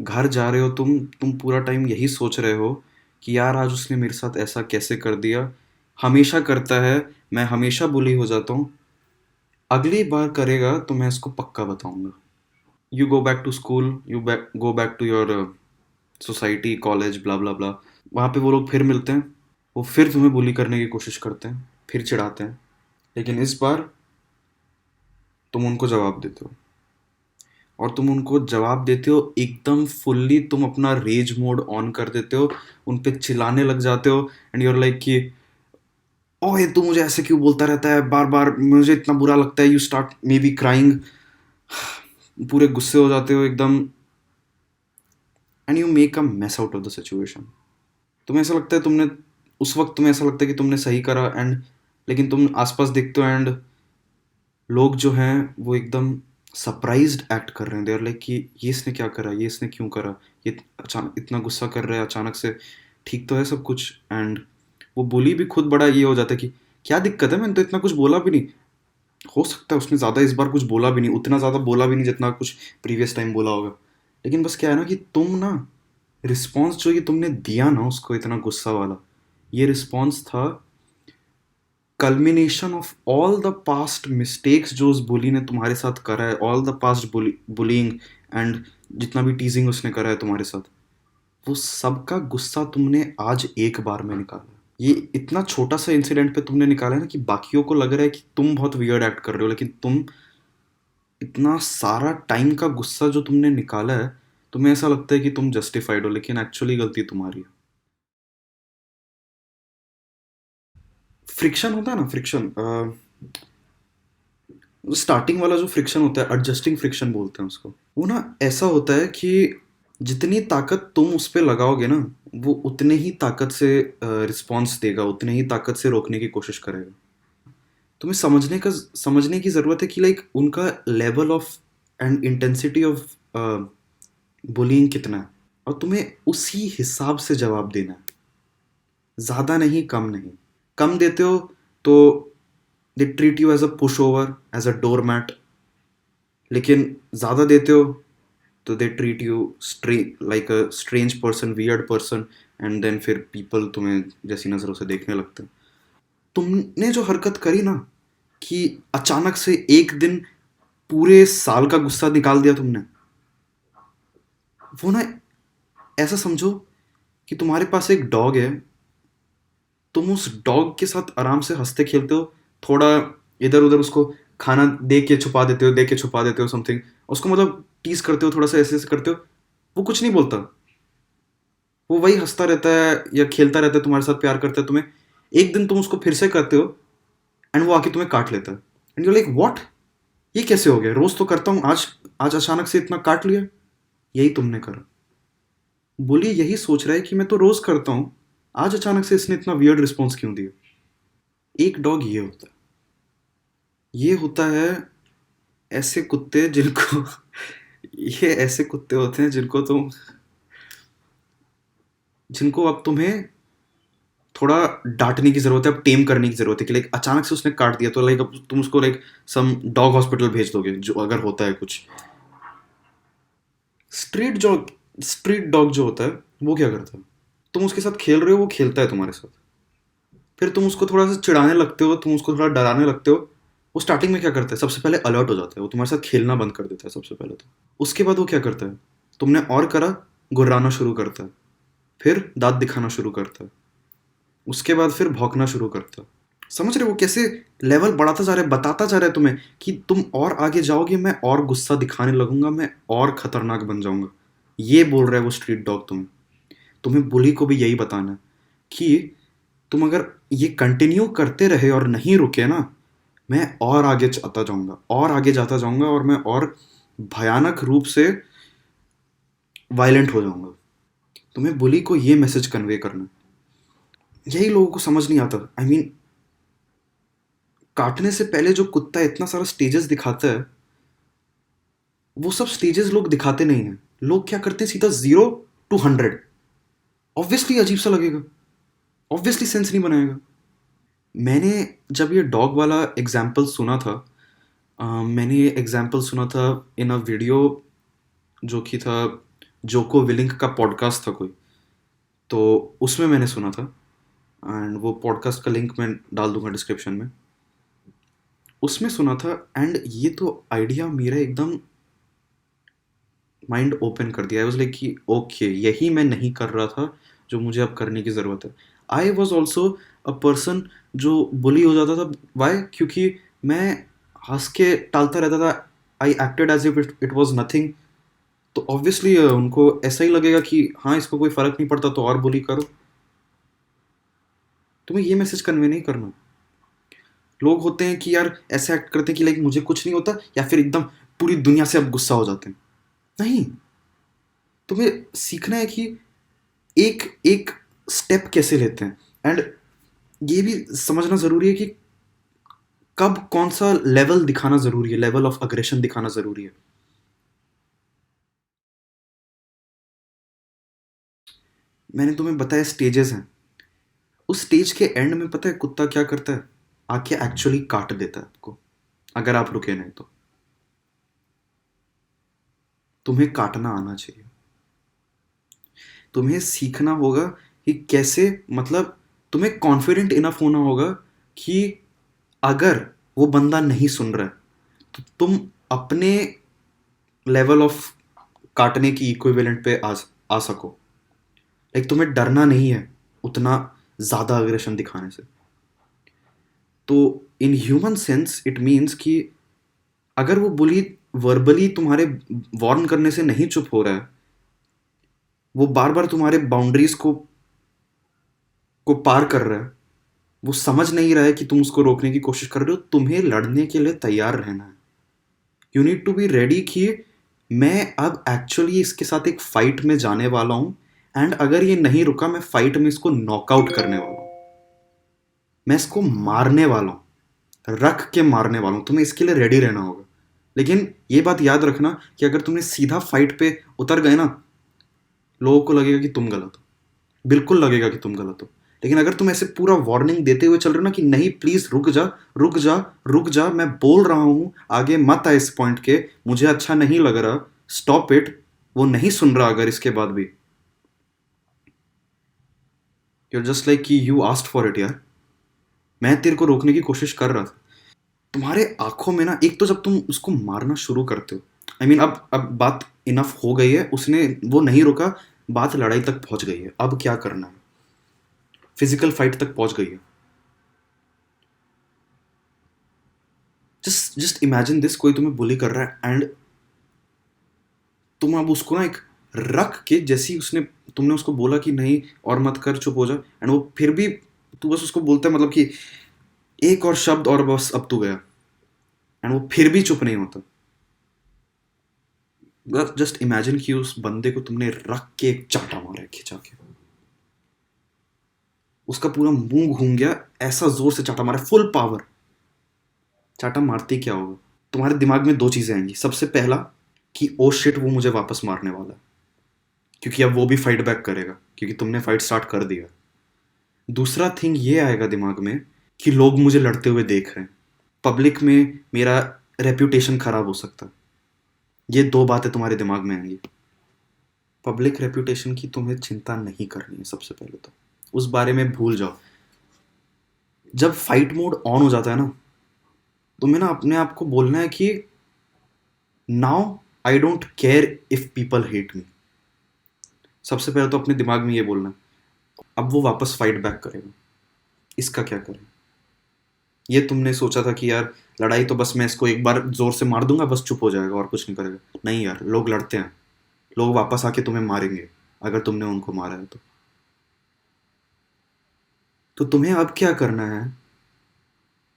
घर जा रहे हो तुम पूरा टाइम यही सोच रहे हो कि यार आज उसने मेरे साथ ऐसा कैसे कर दिया। हमेशा करता है। मैं हमेशा बुली हो जाता हूँ। अगली बार करेगा तो मैं इसको पक्का बताऊंगा। You go back to school, go back to your society, college, blah blah blah. वहाँ पे वो लोग फिर मिलते हैं। वो फिर तुम्हें बुली करने की कोशिश करते हैं, फिर चिढ़ाते हैं। लेकिन इस बार तुम उनको जवाब देते हो। और तुम उनको जवाब देते हो एकदम फुल्ली। तुम अपना रेज मोड ऑन कर देते हो, उन पे चिल्लाने लग जाते हो। एंड यूर लाइक कि ओए तू मुझे ऐसे क्यों बोलता रहता है बार बार, मुझे इतना बुरा लगता है। You start may be crying. पूरे गुस्से हो जाते हो एकदम। And you make a mess out of the situation. तुम्हें ऐसा लगता है तुमने उस वक्त तुम्हें ऐसा लगता है कि तुमने सही करा। एंड लेकिन तुम आसपास देखते हो एंड लोग जो हैं वो एकदम सरप्राइज्ड एक्ट कर रहे हैं। दे आर लाइक कि ये इसने क्या करा, ये इसने क्यों करा, ये अचानक इतना गुस्सा कर रहा है अचानक से। ठीक तो है सब कुछ। एंड वो बोली भी खुद बड़ा ये हो जाता है कि क्या दिक्कत है, मैंने तो इतना कुछ बोला भी नहीं। हो सकता है उसने ज़्यादा इस बार कुछ बोला भी नहीं, उतना ज़्यादा बोला भी नहीं जितना कुछ प्रीवियस टाइम बोला होगा। लेकिन बस क्या है ना कि तुम ना रिस्पॉन्स जो ये तुमने दिया ना उसको इतना गुस्सा वाला, ये रिस्पॉन्स था culmination of all the past mistakes जो उस बुली ने तुम्हारे साथ करा है, all the past bullying. And जितना भी टीजिंग उसने करा है तुम्हारे साथ, वो सबका गुस्सा तुमने आज एक बार में निकाला। ये इतना छोटा सा इंसिडेंट पे तुमने निकाला है ना कि बाकियों को लग रहा है कि तुम बहुत वियर्ड एक्ट कर रहे हो, लेकिन तुम इतना सारा टाइम का गुस्सा जो तुमने निकाला है, तुम्हें ऐसा लगता है कि तुम जस्टिफाइड हो, लेकिन एक्चुअली गलती तुम्हारी है। फ्रिक्शन होता है ना, फ्रिक्शन, स्टार्टिंग वाला जो फ्रिक्शन होता है, एडजस्टिंग फ्रिक्शन बोलते हैं उसको। वो ना ऐसा होता है कि जितनी ताकत तुम उस पे लगाओगे ना, वो उतने ही ताकत से रिस्पॉन्स देगा, उतने ही ताकत से रोकने की कोशिश करेगा। तुम्हें समझने की ज़रूरत है कि लाइक उनका level of and intensity of bullying कितना है। और तुम्हें उसी हिसाब से जवाब देना है। ज़्यादा नहीं, कम नहीं। कम देते हो तो they treat you as a pushover, as a doormat. लेकिन ज़्यादा देते हो तो they treat you like a strange person, weird person. And then फिर पीपल तुम्हें जैसी नज़रों से देखने लगते हैं। तुमने जो हरकत करी ना कि अचानक से एक दिन पूरे साल का गुस्सा निकाल दिया तुमने, वो ना ऐसा समझो कि तुम्हारे पास एक डॉग है। तुम उस डॉग के साथ आराम से हंसते खेलते हो। थोड़ा इधर उधर उसको खाना दे के छुपा देते हो, दे के छुपा देते हो समथिंग। उसको मतलब टीज करते हो, थोड़ा सा ऐसे ऐसे करते हो। वो कुछ नहीं बोलता। वो वही हंसता रहता है या खेलता रहता है, तुम्हारे साथ प्यार करता है तुम्हें। एक दिन तुम उसको फिर से करते हो एंड वो आके तुम्हें काट लेता है। एंड यू लाइक व्हाट, ये कैसे हो गया? रोज तो करता हूँ, आज आज अचानक से इतना काट लिया। यही तुमने करा। बोली यही सोच रहा है कि मैं तो रोज करता हूँ, आज अचानक से इसने इतना वियर्ड रिस्पॉन्स क्यों दिया। एक डॉग ये होता है। ये होता है ऐसे कुत्ते जिनको ये ऐसे कुत्ते होते हैं जिनको अब तुम्हें थोड़ा डांटने की जरूरत है, अब टेम करने की जरूरत है कि लाइक अचानक से उसने काट दिया तो लाइक अब तुम उसको लाइक सम डॉग हॉस्पिटल भेज दोगे जो अगर होता है कुछ। स्ट्रीट डॉग स्ट्रीट डॉग जो होता है वो क्या करता है, तुम उसके साथ खेल रहे हो, वो खेलता है तुम्हारे साथ। फिर तुम उसको थोड़ा सा चिढ़ाने लगते हो, तुम उसको थोड़ा डराने लगते हो। वो स्टार्टिंग में क्या करता है, सबसे पहले अलर्ट हो जाता है, वो तुम्हारे साथ खेलना बंद कर देता है सबसे पहले तो। उसके बाद वो क्या करता है, तुमने और करा, गुर्राना शुरू करता है। फिर दांत दिखाना शुरू करता है। उसके बाद फिर भौंकना शुरू करता है। समझ रहे हो वो कैसे लेवल बढ़ाता जा रहा है, बताता जा रहा है तुम्हें कि तुम और आगे जाओगे, मैं और गुस्सा दिखाने लगूंगा, मैं और खतरनाक बन जाऊंगा। ये बोल रहा है वो स्ट्रीट डॉग तुम्हें। तुम्हें बुली को भी यही बताना है कि तुम अगर ये कंटिन्यू करते रहे और नहीं रुके ना, मैं और आगे जाता जाऊंगा और आगे जाता जाऊंगा और मैं और भयानक रूप से वायलेंट हो जाऊंगा। तुम्हें बुली को ये मैसेज कन्वे करना है। यही लोगों को समझ नहीं आता। आई I मीन mean, काटने से पहले जो कुत्ता इतना सारा स्टेजेस दिखाता है, वो सब स्टेजेस लोग दिखाते नहीं हैं। लोग क्या करते हैं, सीधा 0 to 100। ऑब्वियसली अजीब सा लगेगा, ऑब्वियसली सेंस नहीं बनाएगा। मैंने जब ये डॉग वाला एग्जाम्पल सुना था, मैंने ये एग्जाम्पल सुना था इन अ वीडियो जो कि था जोको विलिंक का पॉडकास्ट था कोई, तो उसमें मैंने सुना था। एंड वो पॉडकास्ट का लिंक मैं डाल दूंगा डिस्क्रिप्शन में। उसमें सुना था, एंड ये तो आइडिया मेरा एकदम माइंड ओपन कर दिया। आई वाज लाइक कि ओके, यही मैं नहीं कर रहा था जो मुझे अब करने की ज़रूरत है। I was also a person जो बुली हो जाता था। वाई? क्योंकि मैं हंस के टालता रहता था। I acted as if it was nothing. तो ऑब्वियसली उनको ऐसा ही लगेगा कि हाँ, इसको कोई फ़र्क नहीं पड़ता तो और बुली करो। तुम्हें ये मैसेज कन्वे नहीं करना। लोग होते हैं कि यार ऐसे एक्ट करते हैं कि लाइक मुझे कुछ नहीं होता, या फिर एकदम पूरी दुनिया से अब गुस्सा हो जाते हैं। नहीं, तुम्हें सीखना है कि एक एक स्टेप कैसे लेते हैं। एंड ये भी समझना ज़रूरी है कि कब कौन सा लेवल दिखाना ज़रूरी है, लेवल ऑफ अग्रेशन दिखाना ज़रूरी है। मैंने तुम्हें बताया स्टेजेस हैं। उस स्टेज के एंड में पता है कुत्ता क्या करता है? आके एक्चुअली काट देता है आपको, अगर आप रुके नहीं तो। तुम्हें काटना आना चाहिए। तुम्हें सीखना होगा कि कैसे, मतलब तुम्हें कॉन्फिडेंट इनफ होना होगा कि अगर वो बंदा नहीं सुन रहा है तो तुम अपने लेवल ऑफ काटने की इक्विवेलेंट पे आ सको। लाइक तुम्हें डरना नहीं है उतना ज़्यादा अग्रेशन दिखाने से। तो in human sense it means कि अगर वो बुली वर्बली तुम्हारे वार्न करने से नहीं चुप हो रहा है, वो बार बार तुम्हारे बाउंड्रीज को पार कर रहा है, वो समझ नहीं रहा है कि तुम उसको रोकने की कोशिश कर रहे हो, तुम्हें लड़ने के लिए तैयार रहना है। You need to be ready कि मैं अब एक्चुअली इसके साथ एक फाइट में जाने वाला हूँ। एंड अगर ये नहीं रुका, मैं फाइट में इसको नॉकआउट करने वाला हूँ। मैं इसको मारने वाला हूँ, रख के मारने वाला हूँ। तुम्हें इसके लिए रेडी रहना होगा। लेकिन ये बात याद रखना कि अगर तुमने सीधा फाइट पे उतर गए ना, लोगों को लगेगा कि तुम गलत हो। बिल्कुल लगेगा कि तुम गलत हो। लेकिन अगर तुम ऐसे पूरा वार्निंग देते हुए चल रहे हो ना कि नहीं प्लीज रुक जा, रुक जा, रुक जा, मैं बोल रहा हूं, आगे मत आ इस पॉइंट के, मुझे अच्छा नहीं लग रहा, स्टॉप इट। वो नहीं सुन रहा अगर इसके बाद भी, यूर जस्ट लाइक कि यू आस्क्ड फॉर इट यार। मैं तेरे को रोकने की कोशिश कर रहा था। तुम्हारे आंखों में ना, एक तो जब तुम उसको मारना शुरू करते हो, आई मीन अब बात इनफ हो गई है, उसने वो नहीं रुका, बात लड़ाई तक पहुंच गई है, अब क्या करना है, फिजिकल फाइट तक पहुंच गई है। जस्ट जस्ट इमेजिन दिस, कोई तुम्हें बुली कर रहा है एंड तुम अब उसको ना एक रख के, जैसी उसने तुमने उसको बोला कि नहीं और मत कर, चुप हो जा, एंड वो फिर भी, तू बस उसको बोलता है मतलब कि एक और शब्द और बस अब तू गया, एंड वो फिर भी चुप नहीं होता। बस जस्ट इमेजिन कि उस बंदे को तुमने रख के एक चाटा मारा है खिंचा के, उसका पूरा मुंह घूम गया, ऐसा जोर से चाटा मारा, फुल पावर। चाटा मारते ही क्या होगा? तुम्हारे दिमाग में दो चीजें आएंगी। सबसे पहला कि ओ शिट, वो मुझे वापस मारने वाला है, क्योंकि अब वो भी फाइट बैक करेगा क्योंकि तुमने फाइट स्टार्ट कर दिया। दूसरा थिंग ये आएगा दिमाग में कि लोग मुझे लड़ते हुए देख रहे हैं, पब्लिक में मेरा रेप्यूटेशन खराब हो सकता है। ये दो बातें तुम्हारे दिमाग में आएंगी। पब्लिक रेप्यूटेशन की तुम्हें चिंता नहीं करनी है। सबसे पहले तो उस बारे में भूल जाओ। जब फाइट मोड ऑन हो जाता है ना, तुम्हें ना अपने आप को बोलना है कि now I don't care if people hate me. सबसे पहले तो अपने दिमाग में ये बोलना है। अब वो वापस फाइट बैक करेगा, इसका क्या करें? ये तुमने सोचा था कि यार लड़ाई तो बस मैं इसको एक बार जोर से मार दूंगा, बस चुप हो जाएगा और कुछ नहीं करेगा। नहीं यार, लोग लड़ते हैं, लोग वापस आके तुम्हें मारेंगे अगर तुमने उनको मारा है तो तुम्हें अब क्या करना है?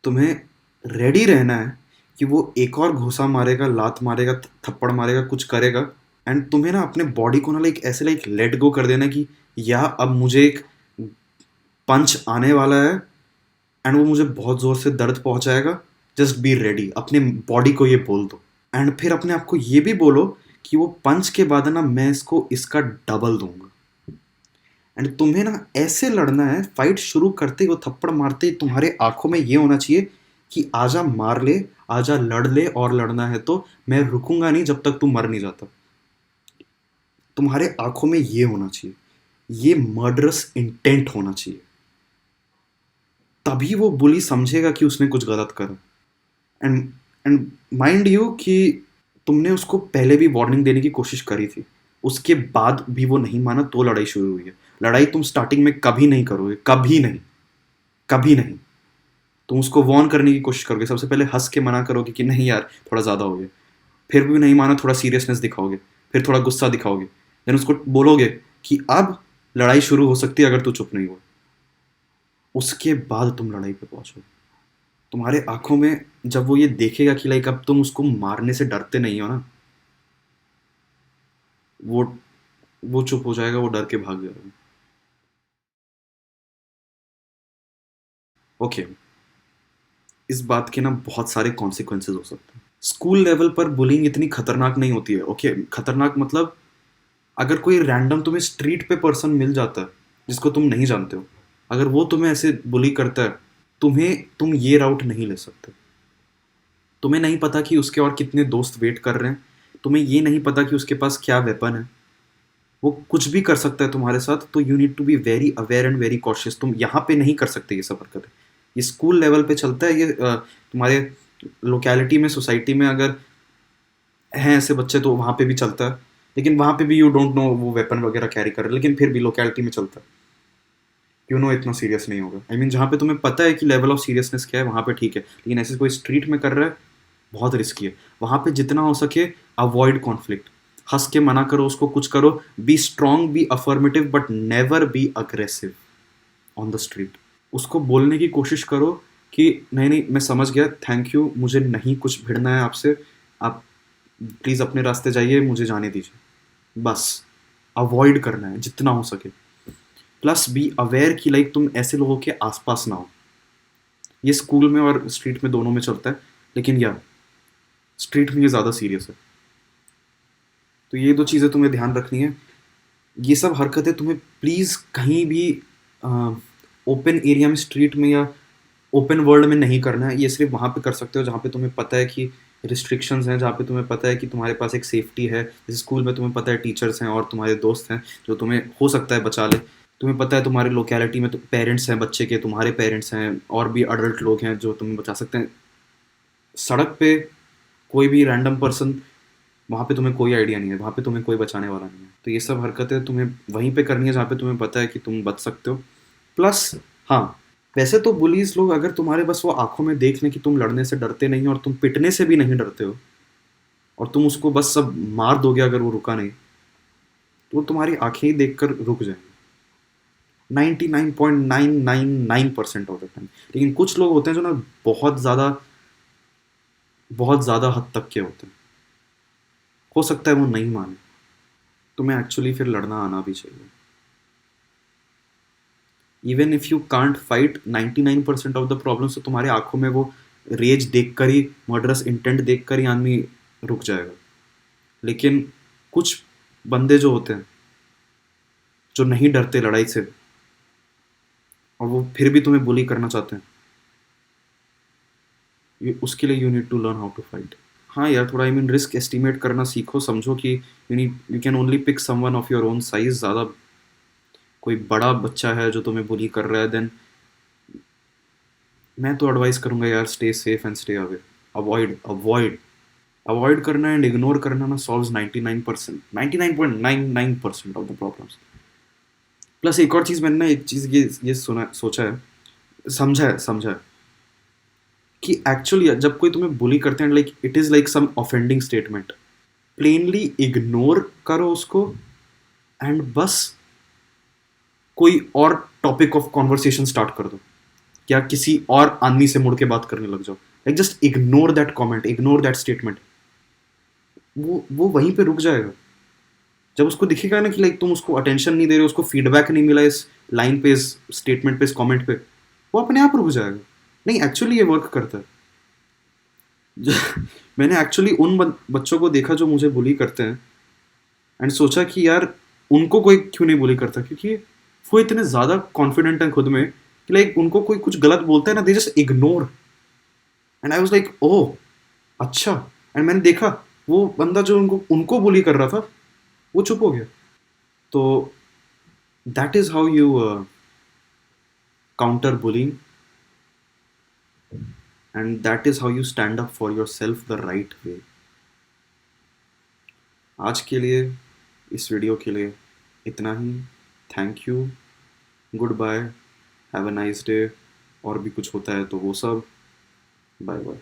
तुम्हें रेडी रहना है कि वो एक और घुसा मारेगा, लात मारेगा, थप्पड़ मारेगा, कुछ करेगा। एंड तुम्हें ना अपने बॉडी को ना लाइक ऐसे लाइक लेट गो कर देना कि या अब मुझे एक पंच आने वाला है एंड वो मुझे बहुत जोर से दर्द पहुंचाएगा। जस्ट बी रेडी, अपने बॉडी को ये बोल दो। एंड फिर अपने आप को ये भी बोलो कि वो पंच के बाद ना मैं इसको इसका डबल दूंगा। एंड तुम्हें ना ऐसे लड़ना है, फाइट शुरू करते ही वो थप्पड़ मारते ही तुम्हारे आंखों में ये होना चाहिए कि आजा मार ले, आजा लड़ ले, और लड़ना है तो मैं रुकूंगा नहीं जब तक तू मर नहीं जाता। तुम्हारे आंखों में ये होना चाहिए, ये मर्डरस इंटेंट होना चाहिए, तभी वो बुली समझेगा कि उसने कुछ गलत करा। एंड एंड माइंड यू कि तुमने उसको पहले भी वार्निंग देने की कोशिश करी थी, उसके बाद भी वो नहीं माना तो लड़ाई शुरू हुई है। लड़ाई तुम स्टार्टिंग में कभी नहीं करोगे, कभी नहीं, कभी नहीं। तुम उसको वॉर्न करने की कोशिश करोगे, सबसे पहले हंस के मना करोगे कि नहीं यार थोड़ा ज़्यादा हो गया, फिर भी नहीं माना, थोड़ा सीरियसनेस दिखाओगे, फिर थोड़ा गुस्सा दिखाओगे, देन उसको बोलोगे कि अब लड़ाई शुरू हो सकती है अगर तू चुप नहीं हुआ। उसके बाद तुम लड़ाई पे पहुंचोगे। तुम्हारे आंखों में जब वो ये देखेगा कि लाइक अब तुम उसको मारने से डरते नहीं हो ना, वो वो चुप हो जाएगा, वो डर के भाग जाएगा। ओके, इस बात के ना बहुत सारे कॉन्सिक्वेंसेज हो सकते हैं। स्कूल लेवल पर बुलिंग इतनी खतरनाक नहीं होती है। ओके, खतरनाक मतलब अगर कोई रैंडम तुम्हें स्ट्रीट पे पर्सन मिल जाता है जिसको तुम नहीं जानते हो, अगर वो तुम्हें ऐसे बुली करता है, तुम ये राउट नहीं ले सकते। तुम्हें नहीं पता कि उसके और कितने दोस्त वेट कर रहे हैं, तुम्हें ये नहीं पता कि उसके पास क्या वेपन है, वो कुछ भी कर सकता है तुम्हारे साथ। तो you need to be very aware and very cautious. तुम यहाँ पे नहीं कर सकते ये सब हरकतें। ये स्कूल लेवल पे चलता है, ये तुम्हारे लोकेलिटी में, सोसाइटी में अगर हैं ऐसे बच्चे तो वहाँ पे भी चलता है, लेकिन वहाँ पे भी यू डोंट नो वो वेपन वगैरह कैरी कर रहे हैं, लेकिन फिर भी लोकेलिटी में चलता है। यू नो इतना सीरियस नहीं होगा। आई मीन जहाँ पे तुम्हें पता है कि लेवल ऑफ सीरियसनेस क्या है वहाँ पे ठीक है, लेकिन ऐसे कोई स्ट्रीट में कर रहा है, बहुत रिस्की है। वहाँ पे जितना हो सके अवॉइड कॉन्फ्लिक्ट, हंस के मना करो उसको, कुछ करो, be strong, be affirmative, but never be aggressive on the street. उसको बोलने की कोशिश करो कि नहीं नहीं मैं समझ गया, थैंक यू, मुझे नहीं कुछ भिड़ना है आपसे, आप प्लीज़ अपने रास्ते जाइए, मुझे जाने दीजिए, बस। अवॉइड करना है जितना हो सके। प्लस बी अवेयर कि लाइक तुम ऐसे लोगों के आसपास ना हो। ये स्कूल में और स्ट्रीट में दोनों में चलता है, लेकिन या स्ट्रीट में ये ज़्यादा सीरियस है। तो ये दो चीज़ें तुम्हें ध्यान रखनी है। ये सब हरकतें तुम्हें प्लीज़ कहीं भी ओपन एरिया में, स्ट्रीट में या ओपन वर्ल्ड में नहीं करना है। ये सिर्फ वहाँ पे कर सकते हो जहाँ पे तुम्हें पता है कि रिस्ट्रिक्शंस हैं, जहाँ पे तुम्हें पता है कि तुम्हारे पास एक सेफ्टी है। जैसे स्कूल में तुम्हें पता है टीचर्स हैं और तुम्हारे दोस्त हैं जो तुम्हें हो सकता है बचा ले। तुम्हें पता है तुम्हारे लोकेलिटी में तो पेरेंट्स हैं बच्चे के, तुम्हारे पेरेंट्स हैं और भी अडल्ट लोग हैं जो तुम्हें बचा सकते हैं। सड़क पे कोई भी रैंडम पर्सन, वहाँ पे तुम्हें कोई आइडिया नहीं है, वहाँ पे तुम्हें कोई बचाने वाला नहीं है। तो ये सब हरकतें तुम्हें वहीं पे करनी है जहाँ पे तुम्हें पता है कि तुम बच सकते हो। प्लस हाँ, वैसे तो बुलीज लोग अगर तुम्हारे बस वो आंखों में देख लें कि तुम लड़ने से डरते नहीं हो और तुम पिटने से भी नहीं डरते हो, और तुम उसको बस सब मार दोगे अगर वो रुका नहीं, तो वो तुम्हारी आंखें ही देख कर रुक जाएंगे 99.999% ऑफ द टाइम। लेकिन कुछ लोग होते हैं जो ना बहुत ज़्यादा हद तक के होते हैं, हो सकता है वो नहीं माने। तुम्हें एक्चुअली फिर लड़ना आना भी चाहिए। Even if you can't fight 99% of the problems, तो तुम्हारे आंखों में वो रेज देखकर ही, मर्डरस इंटेंट देखकर ही आदमी रुक जाएगा। लेकिन कुछ बंदे जो होते हैं जो नहीं डरते लड़ाई से, और वो फिर भी तुम्हें बुली करना चाहते हैं, उसके लिए you need to learn how to fight. हाँ यार, थोड़ा आई मीन रिस्क एस्टिमेट करना सीखो, समझो कि you can only pick someone of your own size. ज़्यादा कोई बड़ा बच्चा है जो तुम्हें बुली कर रहा है, देन मैं तो एडवाइस करूंगा यार, stay safe and stay away. Avoid avoid avoid करना एंड इग्नोर करना ना solves 99%, 99.99% of the problems. Plus एक और चीज़ मैंने ना, एक चीज़ ये सुना, सोचा है, समझा है कि एक्चुअली जब कोई तुम्हें बुली करते हैं, like it is like some offending statement, plainly ignore करो उसको एंड बस कोई और टॉपिक ऑफ कॉन्वर्सेशन स्टार्ट कर दो, या किसी और आदमी से मुड़ के बात करने लग जाओ। Like just ignore that comment, ignore that statement. वो वहीं पे रुक जाएगा। जब उसको दिखेगा ना कि लाइक तुम उसको अटेंशन नहीं दे रहे हो, उसको फीडबैक नहीं मिला इस लाइन पे, इस स्टेटमेंट पे, इस कमेंट पे, वो अपने आप रुक जाएगा। नहीं, एक्चुअली ये वर्क करता है। मैंने एक्चुअली उन बच्चों को देखा जो मुझे बुली करते हैं, एंड सोचा कि यार उनको कोई क्यों नहीं बुली करता, क्योंकि वो इतने ज़्यादा कॉन्फिडेंट हैं खुद में कि लाइक उनको कोई कुछ गलत बोलता है ना, they just ignore. And I was like oh अच्छा। एंड मैंने देखा वो बंदा जो उनको उनको बुली कर रहा था, वो चुप हो गया। तो that is how you counter bullying, and that is how you stand up for yourself the right way. आज के लिए, इस वीडियो के लिए इतना ही। Thank you, goodbye, have a nice day. और भी कुछ होता है तो वो सब, बाय बाय।